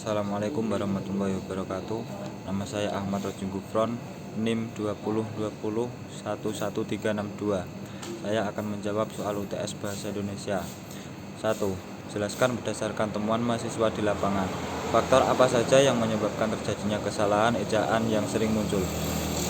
Assalamualaikum warahmatullahi wabarakatuh. Nama saya Ahmad Rojim Gufron, NIM 2020 11362. Saya akan menjawab soal UTS Bahasa Indonesia. 1. Jelaskan berdasarkan temuan mahasiswa di lapangan. Faktor apa saja yang menyebabkan terjadinya kesalahan ejaan yang sering muncul?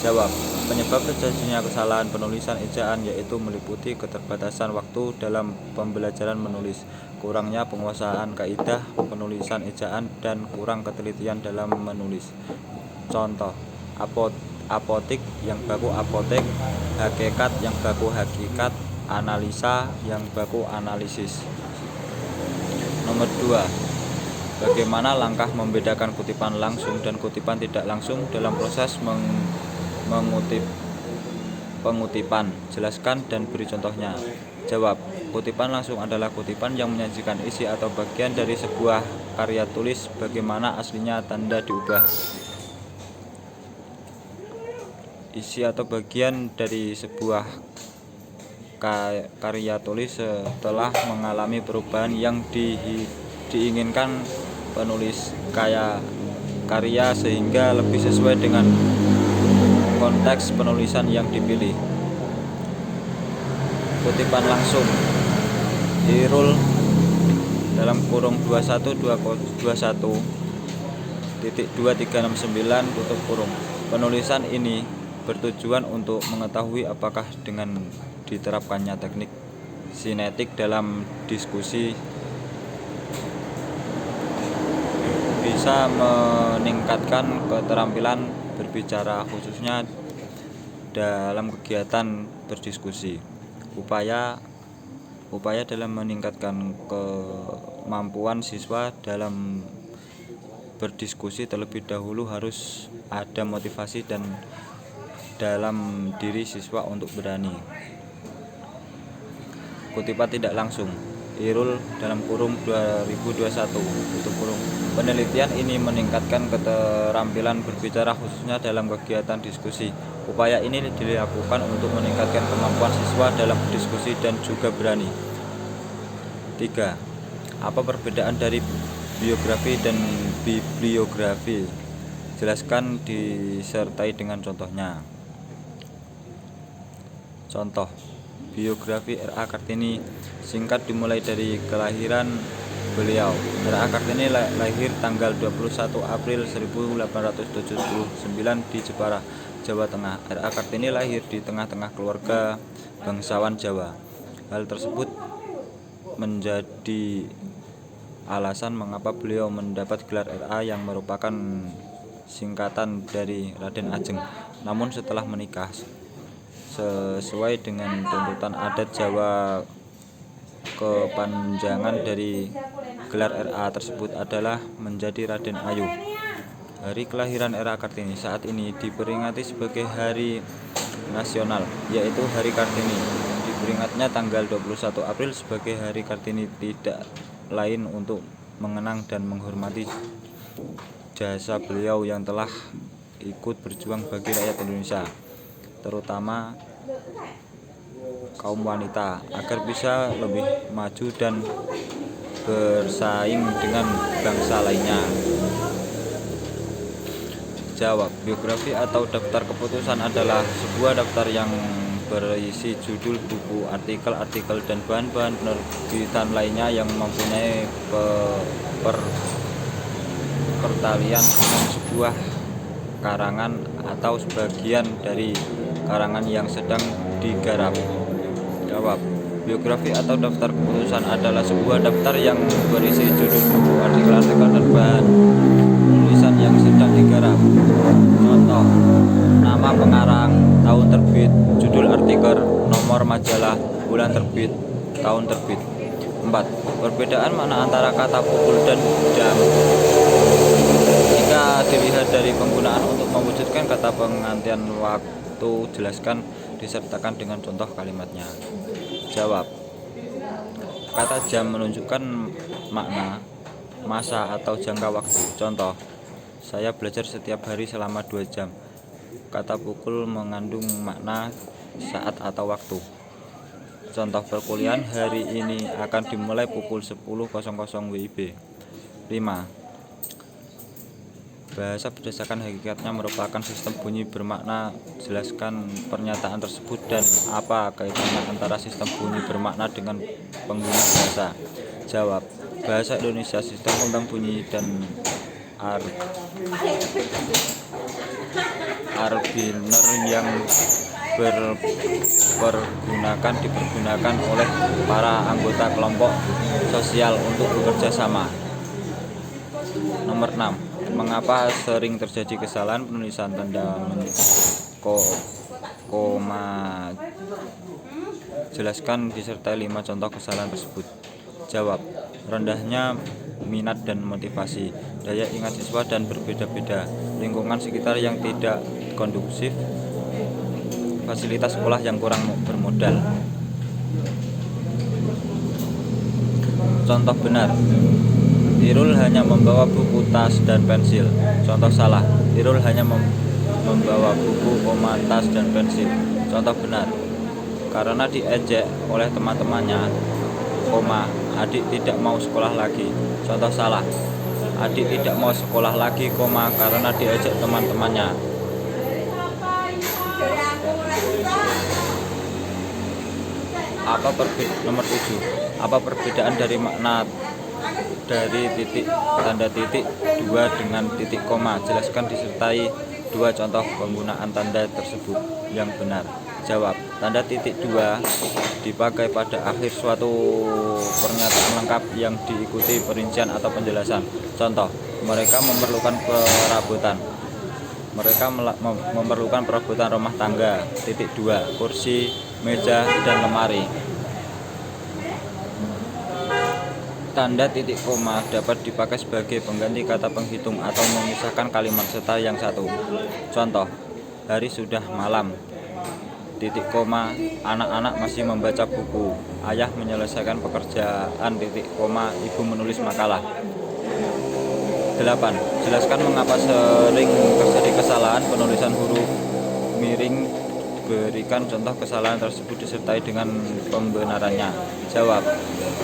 Jawab. Penyebab terjadinya kesalahan penulisan ejaan yaitu meliputi keterbatasan waktu dalam pembelajaran menulis, kurangnya penguasaan kaidah penulisan ejaan, dan kurang ketelitian dalam menulis. Contoh: apotik yang baku apotek, hakikat yang baku hakikat, analisa yang baku analisis. Nomor 2. Bagaimana langkah membedakan kutipan langsung dan kutipan tidak langsung dalam proses pengutipan? Jelaskan dan beri contohnya. Jawab. Kutipan langsung adalah kutipan yang menyajikan isi atau bagian dari sebuah karya tulis bagaimana aslinya tanda diubah. Isi atau bagian dari sebuah karya tulis setelah mengalami perubahan yang diinginkan penulis karya sehingga lebih sesuai dengan konteks penulisan yang dipilih. Kutipan langsung. Irul (21.2.369) Penulisan ini bertujuan untuk mengetahui apakah dengan diterapkannya teknik sinetik dalam diskusi bisa meningkatkan keterampilan berbicara khususnya dalam kegiatan berdiskusi. Upaya dalam meningkatkan kemampuan siswa dalam berdiskusi terlebih dahulu harus ada motivasi dan dalam diri siswa untuk berani. Kutipan tidak langsung. Irul (2021) Penelitian ini meningkatkan keterampilan berbicara khususnya dalam kegiatan diskusi. Upaya ini dilakukan untuk meningkatkan kemampuan siswa dalam berdiskusi dan juga berani. 3. Apa perbedaan dari biografi dan bibliografi? Jelaskan disertai dengan contohnya. Contoh: biografi R.A. Kartini singkat dimulai dari kelahiran beliau. R.A. Kartini lahir tanggal 21 April 1879 di Jepara, Jawa Tengah. R.A. Kartini lahir di tengah-tengah keluarga bangsawan Jawa. Hal tersebut menjadi alasan mengapa beliau mendapat gelar R.A. yang merupakan singkatan dari Raden Ajeng. Namun setelah menikah, sesuai dengan tuntutan adat Jawa, kepanjangan dari gelar R.A. tersebut adalah menjadi Raden Ayu. Hari kelahiran R.A. Kartini saat ini diperingati sebagai hari nasional, yaitu Hari Kartini. Diperingatnya tanggal 21 April sebagai Hari Kartini tidak lain untuk mengenang dan menghormati jasa beliau yang telah ikut berjuang bagi rakyat Indonesia, terutama kaum wanita, agar bisa lebih maju dan bersaing dengan bangsa lainnya. Jawab. Biografi atau daftar keputusan adalah sebuah daftar yang berisi judul buku, artikel, dan bahan-bahan penerbitan lainnya yang mempunyai pertalian dengan sebuah karangan atau sebagian dari karangan yang sedang digarap. Jawab. Biografi atau daftar keputusan adalah sebuah daftar yang berisi judul buku, artikel, dan bahan tulisan yang sedang digarap. Contoh: nama pengarang, tahun terbit, judul artikel, nomor majalah, bulan terbit, tahun terbit. 4. Perbedaan makna antara kata pukul dan jam. Jika dilihat dari penggunaan untuk mewujudkan kata pengantian waktu, jelaskan disertakan dengan contoh kalimatnya. Jawab. Kata jam menunjukkan makna, masa atau jangka waktu. Contoh: saya belajar setiap hari selama 2 jam. Kata pukul mengandung makna saat atau waktu. Contoh perkuliahan hari ini akan dimulai pukul 10.00 WIB. 5. Bahasa berdasarkan hakikatnya merupakan sistem bunyi bermakna. Jelaskan pernyataan tersebut dan apa kaitannya antara sistem bunyi bermakna dengan pengguna bahasa. Jawab. Bahasa Indonesia sistem kembang bunyi dan arbiter yang dipergunakan oleh para anggota kelompok sosial untuk bekerja sama. Nomor 6. Mengapa sering terjadi kesalahan penulisan tanda koma? Jelaskan disertai 5 contoh kesalahan tersebut. Jawab. Rendahnya minat dan motivasi, daya ingat siswa dan berbeda-beda, lingkungan sekitar yang tidak kondusif, fasilitas sekolah yang kurang bermodal. Contoh benar. Irul hanya membawa buku, tas, dan pensil. Contoh salah. Irul hanya membawa buku, tas, dan pensil. Contoh benar. Karena diejek oleh teman-temannya, adik tidak mau sekolah lagi. Contoh salah. Adik tidak mau sekolah lagi, karena diejek teman-temannya. Nomor 7. Apa perbedaan dari makna dari tanda titik 2 dengan titik koma? Jelaskan disertai 2 contoh penggunaan tanda tersebut yang benar. Jawab. Tanda titik 2 dipakai pada akhir suatu pernyataan lengkap yang diikuti perincian atau penjelasan. Contoh, mereka memerlukan perabotan. Mereka memerlukan perabotan rumah tangga. Titik 2, kursi, meja, dan lemari. Tanda titik koma dapat dipakai sebagai pengganti kata penghitung atau memisahkan kalimat serta yang satu. Contoh, hari sudah malam. Titik koma, anak-anak masih membaca buku. Ayah menyelesaikan pekerjaan. Titik koma, ibu menulis makalah. 8. Jelaskan mengapa sering terjadi kesalahan penulisan huruf miring. Berikan contoh kesalahan tersebut disertai dengan pembenarannya. Jawab.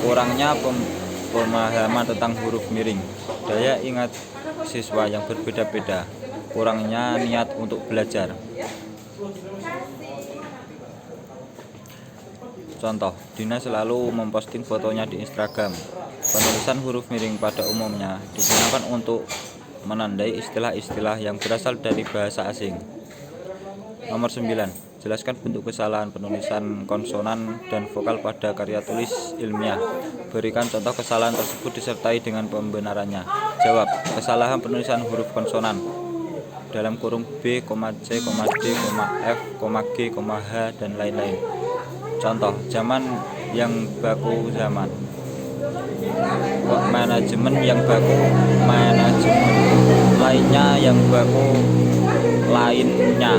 Kurangnya pemahaman tentang huruf miring, daya ingat siswa yang berbeda-beda, kurangnya niat untuk belajar. Contoh, Dina selalu memposting fotonya di Instagram. Penulisan huruf miring pada umumnya digunakan untuk menandai istilah-istilah yang berasal dari bahasa asing. Nomor 9. Jelaskan bentuk kesalahan penulisan konsonan dan vokal pada karya tulis ilmiah. Berikan contoh kesalahan tersebut disertai dengan pembenarannya. Jawab. Kesalahan penulisan huruf konsonan dalam kurung B, C, D, F, G, H, dan lain-lain. Contoh, zaman yang baku zaman. Manajemen yang baku manajemen. Lainnya yang baku lainnya.